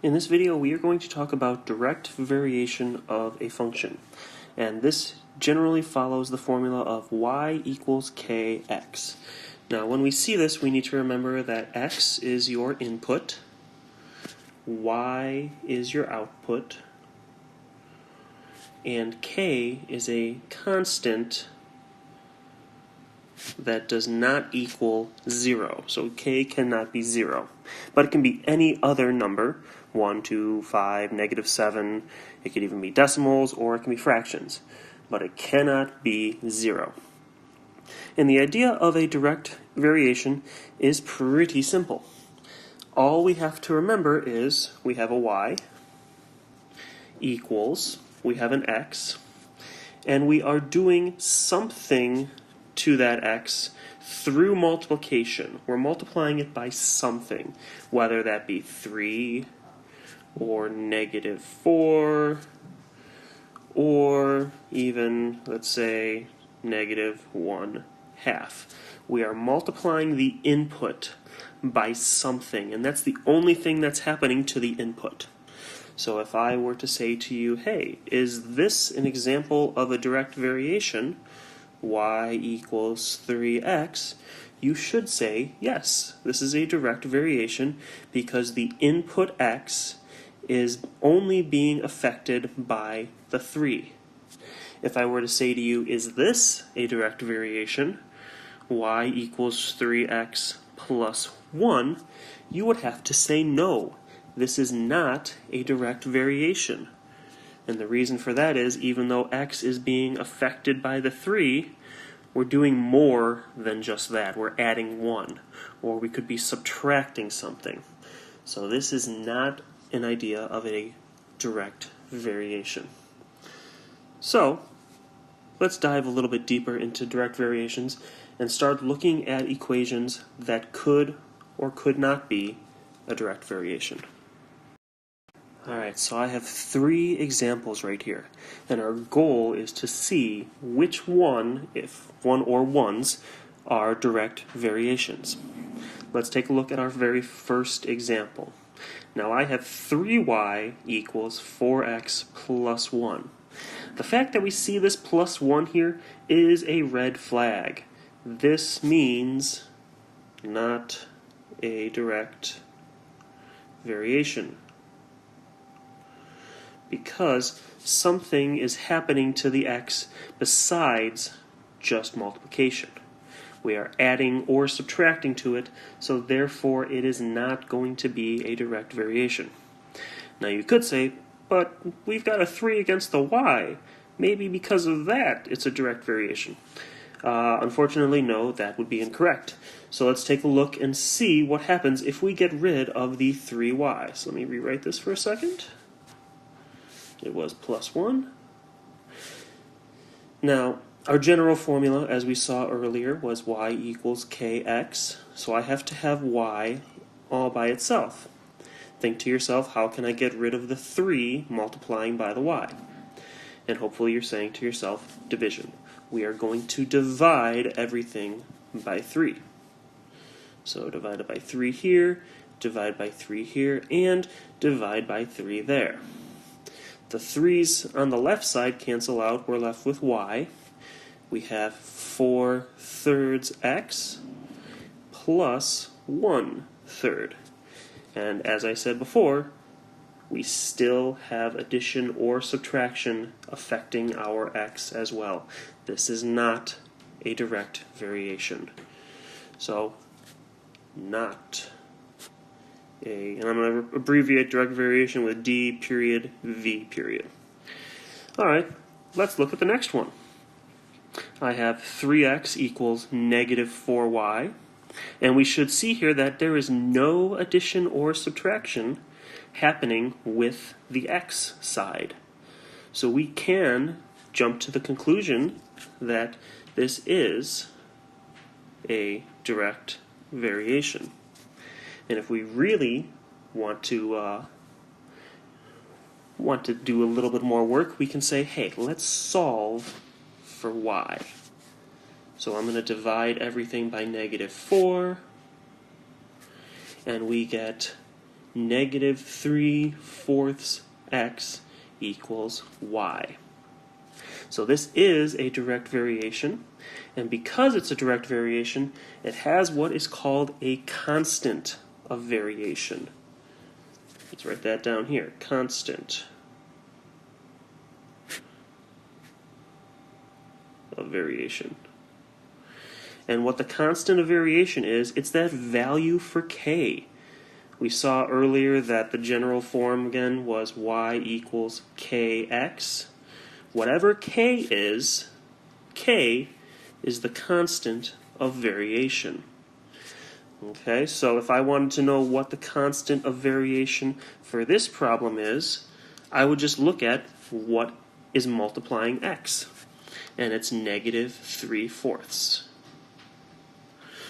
In this video, we are going to talk about direct variation of a function, and this generally follows the formula of y equals kx. Now, when we see this, we need to remember that x is your input, y is your output, and k is a constant that does not equal 0. So k cannot be 0, but it can be any other number, 1, 2, 5, -7. It could even be decimals, or it can be fractions, but it cannot be 0. And the idea of a direct variation is pretty simple. All we have to remember is we have a y equals, we have an x, and we are doing something to that x through multiplication. We're multiplying it by something, whether that be 3 or -4 or even, let's say, -1/2. We are multiplying the input by something, and that's the only thing that's happening to the input. So if I were to say to you, hey, is this an example of a direct variation, y equals 3x, you should say, yes, this is a direct variation because the input x is only being affected by the 3. If I were to say to you, is this a direct variation, y equals 3x plus 1, you would have to say no. This is not a direct variation. And the reason for that is, even though x is being affected by the 3, we're doing more than just that. We're adding 1, or we could be subtracting something. So this is not an idea of a direct variation. So let's dive a little bit deeper into direct variations and start looking at equations that could or could not be a direct variation. Alright, so I have 3 examples right here, and our goal is to see which one, if one or ones, are direct variations. Let's take a look at our very first example. Now I have 3y equals 4x plus 1. The fact that we see this plus 1 here is a red flag. This means not a direct variation, because something is happening to the x besides just multiplication. We are adding or subtracting to it, so therefore it is not going to be a direct variation. Now you could say, but we've got a 3 against the y. Maybe because of that it's a direct variation. Unfortunately, no, that would be incorrect. So let's take a look and see what happens if we get rid of the 3y. So let me rewrite this for a second. It was plus 1. Now, our general formula, as we saw earlier, was y equals kx. So I have to have y all by itself. Think to yourself, how can I get rid of the 3 multiplying by the y? And hopefully you're saying to yourself, division. We are going to divide everything by 3. So divide it by 3 here, divide by 3 here, and divide by 3 there. The 3's on the left side cancel out. We're left with y. We have 4/3 x plus 1/3. And as I said before, we still have addition or subtraction affecting our x as well. This is not a direct variation. So, not and I'm going to abbreviate direct variation with D period V period. Alright, let's look at the next one. I have 3x equals -4y, and we should see here that there is no addition or subtraction happening with the x side. So we can jump to the conclusion that this is a direct variation. And if we really want to do a little bit more work, we can say, hey, let's solve for y. So I'm going to divide everything by -4, and we get negative 3/4 x equals y. So this is a direct variation, and because it's a direct variation, it has what is called a constant of variation. Let's write that down here, constant of variation. And what the constant of variation is, it's that value for k. We saw earlier that the general form again was y equals kx. Whatever k is the constant of variation. Okay, so if I wanted to know what the constant of variation for this problem is, I would just look at what is multiplying x. And it's negative 3/4.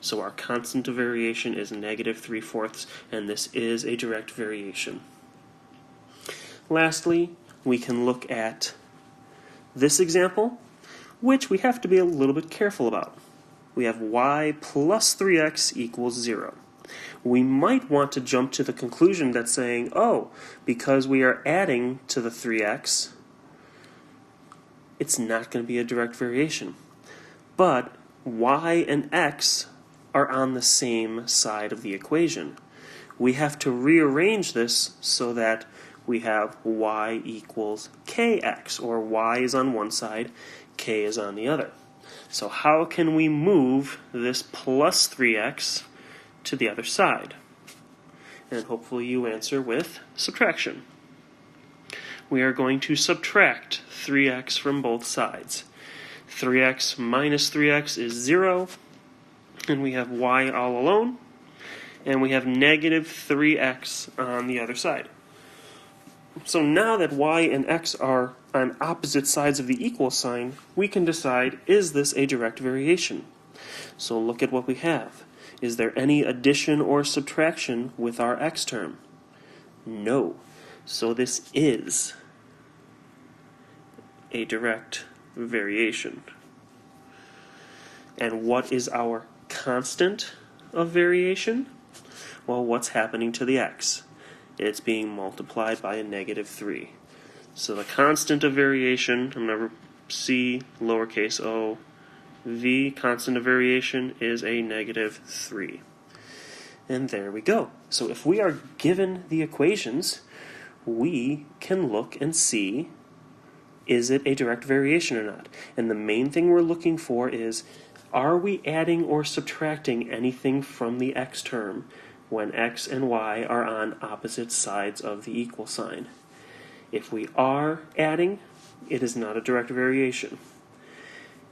So our constant of variation is negative 3/4, and this is a direct variation. Lastly, we can look at this example, which we have to be a little bit careful about. We have y plus 3x equals 0. We might want to jump to the conclusion that's saying, oh, because we are adding to the 3x, it's not going to be a direct variation. But y and x are on the same side of the equation. We have to rearrange this so that we have y equals kx, or y is on one side, k is on the other. So how can we move this plus 3x to the other side? And hopefully you answer with subtraction. We are going to subtract 3x from both sides. 3x minus 3x is 0, and we have y all alone, and we have negative 3x on the other side. So now that y and x are on opposite sides of the equal sign, we can decide, is this a direct variation? So look at what we have. Is there any addition or subtraction with our x term? No. So this is a direct variation. And what is our constant of variation? Well, what's happening to the x? It's being multiplied by a negative 3. So the constant of variation, remember c lowercase o, v, constant of variation, is a negative 3. And there we go. So if we are given the equations, we can look and see, is it a direct variation or not? And the main thing we're looking for is, are we adding or subtracting anything from the x term when x and y are on opposite sides of the equal sign? If we are adding, it is not a direct variation.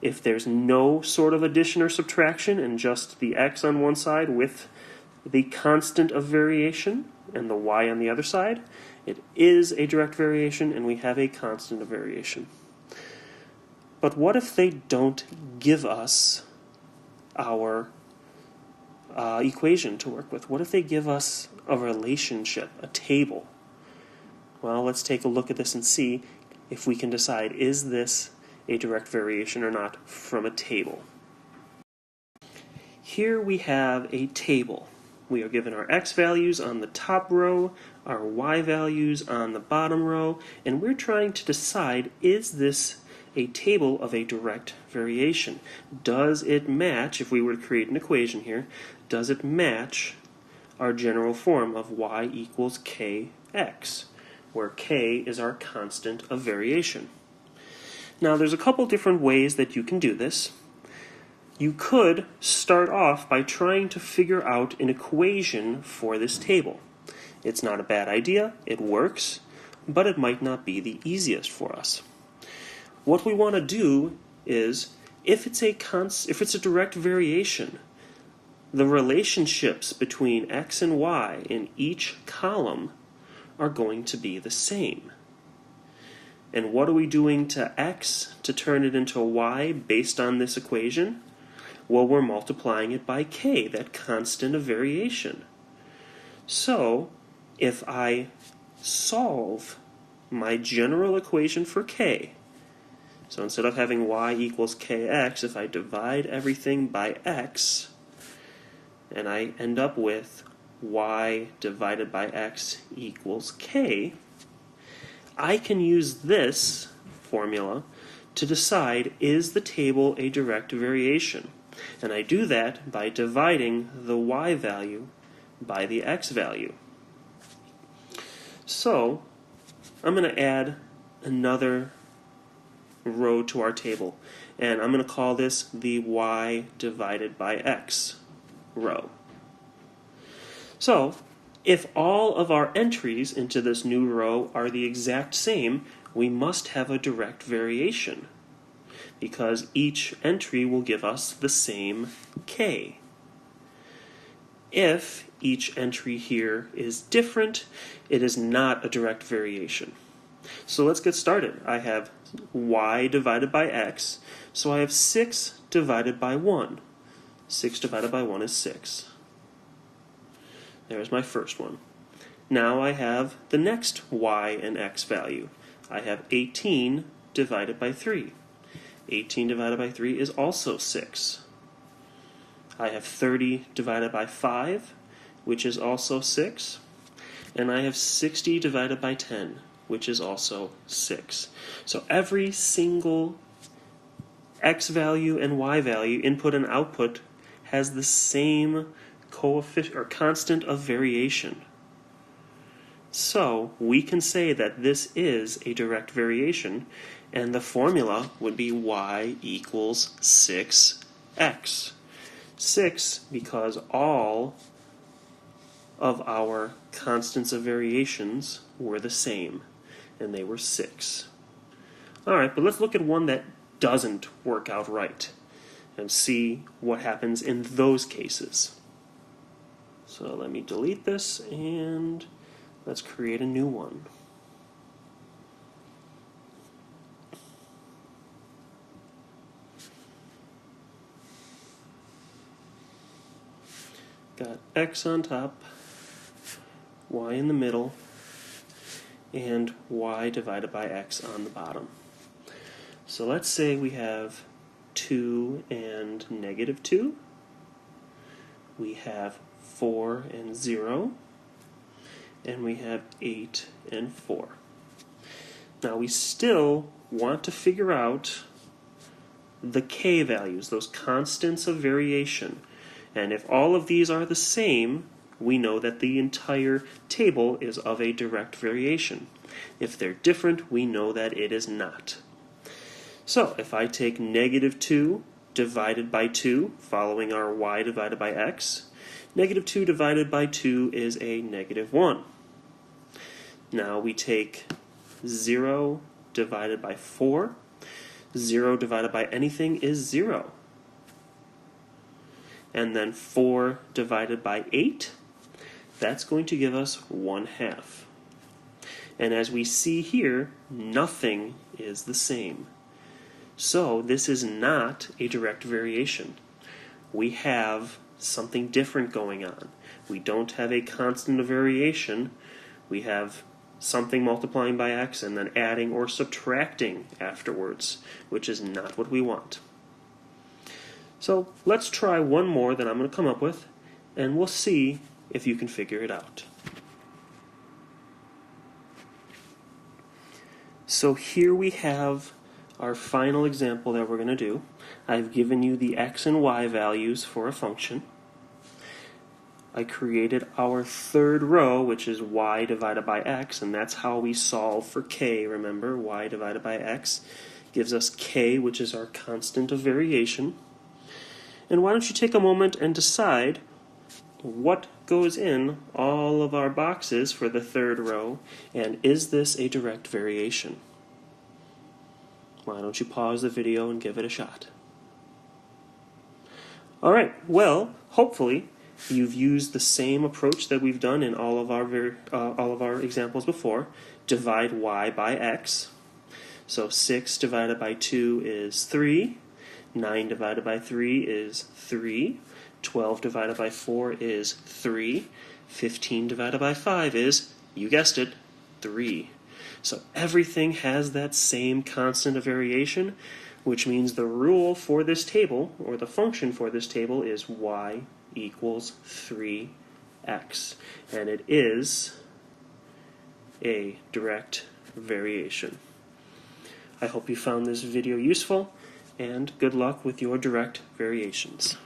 If there's no sort of addition or subtraction and just the x on one side with the constant of variation and the y on the other side, it is a direct variation and we have a constant of variation. But what if they don't give us our equation to work with? What if they give us a relationship, a table? Well, let's take a look at this and see if we can decide, is this a direct variation or not from a table. Here we have a table. We are given our x values on the top row, our y values on the bottom row, and we're trying to decide, is this a table of a direct variation? Does it match, if we were to create an equation here, does it match our general form of y equals kx, where k is our constant of variation? Now, there's a couple different ways that you can do this. You could start off by trying to figure out an equation for this table. It's not a bad idea, it works, but it might not be the easiest for us. What we want to do is, if it's a direct variation, the relationships between x and y in each column are going to be the same. And what are we doing to x to turn it into y based on this equation? Well, we're multiplying it by k, that constant of variation. So, if I solve my general equation for k, so instead of having y equals kx, if I divide everything by x, and I end up with y divided by x equals k, I can use this formula to decide, is the table a direct variation? And I do that by dividing the y value by the x value. So I'm going to add another row to our table, and I'm going to call this the y divided by x row. So if all of our entries into this new row are the exact same, we must have a direct variation, because each entry will give us the same k. If each entry here is different, it is not a direct variation. So let's get started. I have y divided by x, so I have 6 divided by 1. 6 divided by 1 is 6. There's my first one. Now I have the next y and x value. I have 18 divided by 3. 18 divided by 3 is also 6. I have 30 divided by 5, which is also 6. And I have 60 divided by 10, which is also 6. So every single x value and y value, input and output, has the same coefficient or constant of variation. So we can say that this is a direct variation, and the formula would be y equals 6x. 6 because all of our constants of variations were the same, and they were 6. Alright, but let's look at one that doesn't work out right and see what happens in those cases. So let me delete this and let's create a new one. Got x on top, y in the middle, and y divided by x on the bottom. So let's say we have 2 and negative 2. We have 4 and 0. And we have 8 and 4. Now we still want to figure out the k values, those constants of variation. And if all of these are the same, we know that the entire table is of a direct variation. If they're different, we know that it is not. So if I take negative 2 divided by 2, following our y divided by x, negative 2 divided by 2 is a negative 1. Now we take 0 divided by 4. 0 divided by anything is 0. And then 4 divided by 8, that's going to give us 1/2. And as we see here, nothing is the same. So this is not a direct variation. We have something different going on. We don't have a constant of variation. We have something multiplying by x and then adding or subtracting afterwards, which is not what we want. So let's try one more that I'm going to come up with, and we'll see if you can figure it out. So here we have our final example that we're going to do. I've given you the x and y values for a function. I created our third row, which is y divided by x, and that's how we solve for k. Remember, y divided by x gives us k, which is our constant of variation. And why don't you take a moment and decide what goes in all of our boxes for the third row, and is this a direct variation? Why don't you pause the video and give it a shot? Alright, well, hopefully you've used the same approach that we've done in all of our examples before. Divide y by x. So 6 divided by 2 is 3. 9 divided by 3 is 3. 12 divided by 4 is 3. 15 divided by 5 is, you guessed it, 3. So everything has that same constant of variation, which means the rule for this table, or the function for this table, is y equals 3x. x, and it is a direct variation. I hope you found this video useful, and good luck with your direct variations.